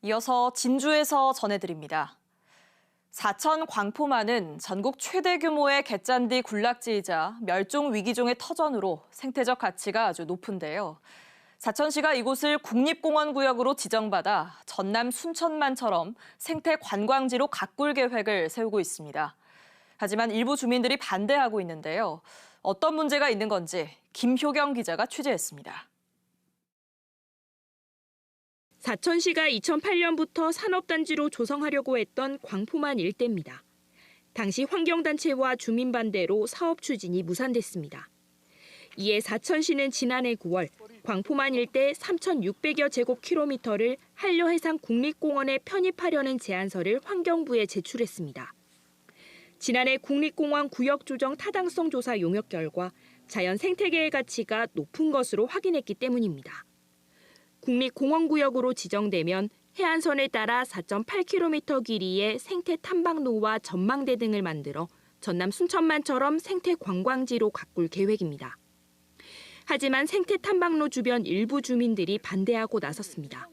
이어서 진주에서 전해드립니다. 사천 광포만은 전국 최대 규모의 갯잔디 군락지이자 멸종 위기종의 터전으로 생태적 가치가 아주 높은데요. 사천시가 이곳을 국립공원구역으로 지정받아 전남 순천만처럼 생태 관광지로 가꿀 계획을 세우고 있습니다. 하지만 일부 주민들이 반대하고 있는데요. 어떤 문제가 있는 건지 김효경 기자가 취재했습니다. 사천시가 2008년부터 산업단지로 조성하려고 했던 광포만 일대입니다. 당시 환경단체와 주민 반대로 사업 추진이 무산됐습니다. 이에 사천시는 지난해 9월 광포만 일대 3,600여 제곱킬로미터를 한려해상 국립공원에 편입하려는 제안서를 환경부에 제출했습니다. 지난해 국립공원 구역조정 타당성 조사 용역 결과 자연 생태계의 가치가 높은 것으로 확인했기 때문입니다. 국립공원구역으로 지정되면 해안선에 따라 4.8km 길이의 생태 탐방로와 전망대 등을 만들어 전남 순천만처럼 생태 관광지로 가꿀 계획입니다. 하지만 생태 탐방로 주변 일부 주민들이 반대하고 나섰습니다.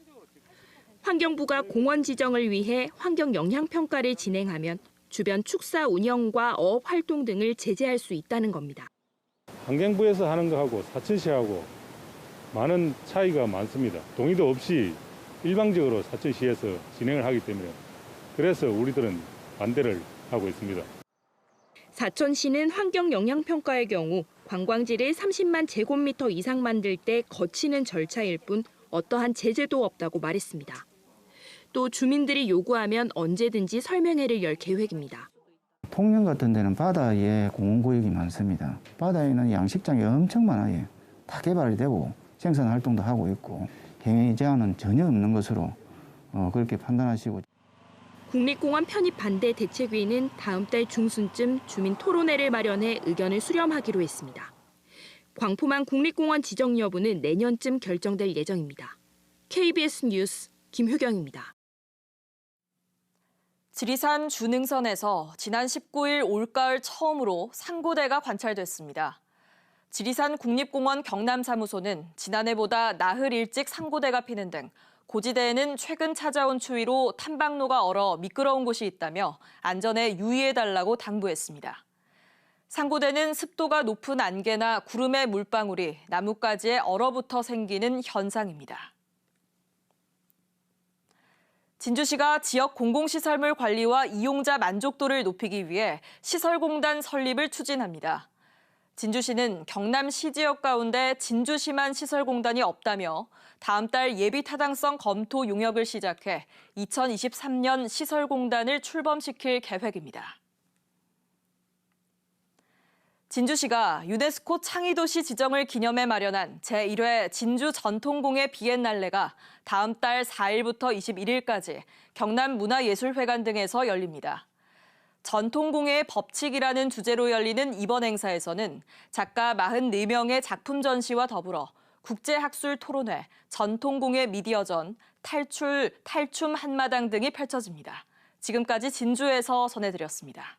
환경부가 공원 지정을 위해 환경 영향 평가를 진행하면 주변 축사 운영과 어업 활동 등을 제재할 수 있다는 겁니다. 환경부에서 하는 거하고 사천시하고 많은 차이가 많습니다. 동의도 없이 일방적으로 사천시에서 진행을 하기 때문에 그래서 우리들은 반대를 하고 있습니다. 사천시는 환경영향평가의 경우 관광지를 30만 제곱미터 이상 만들 때 거치는 절차일 뿐 어떠한 제재도 없다고 말했습니다. 또 주민들이 요구하면 언제든지 설명회를 열 계획입니다. 통영 같은 데는 바다에 공원구역이 많습니다. 바다에는 양식장이 엄청 많아요. 다 개발이 되고 생산 활동도 하고 있고 행위 제한은 전혀 없는 것으로 그렇게 판단하시고. 국립공원 편입 반대 대책위는 다음 달 중순쯤 주민 토론회를 마련해 의견을 수렴하기로 했습니다. 광포만 국립공원 지정 여부는 내년쯤 결정될 예정입니다. KBS 뉴스 김효경입니다. 지리산 주능선에서 지난 19일 올가을 처음으로 상고대가 관찰됐습니다. 지리산 국립공원 경남사무소는 지난해보다 나흘 일찍 상고대가 피는 등 고지대에는 최근 찾아온 추위로 탐방로가 얼어 미끄러운 곳이 있다며 안전에 유의해달라고 당부했습니다. 상고대는 습도가 높은 안개나 구름의 물방울이 나뭇가지에 얼어붙어 생기는 현상입니다. 진주시가 지역 공공시설물 관리와 이용자 만족도를 높이기 위해 시설공단 설립을 추진합니다. 진주시는 경남시 지역 가운데 진주시만 시설공단이 없다며 다음 달 예비 타당성 검토 용역을 시작해 2023년 시설공단을 출범시킬 계획입니다. 진주시가 유네스코 창의도시 지정을 기념해 마련한 제1회 진주 전통공예 비엔날레가 다음 달 4일부터 21일까지 경남문화예술회관 등에서 열립니다. 전통공예의 법칙이라는 주제로 열리는 이번 행사에서는 작가 44명의 작품 전시와 더불어 국제학술 토론회, 전통공예 미디어전, 탈춤 한마당 등이 펼쳐집니다. 지금까지 진주에서 전해드렸습니다.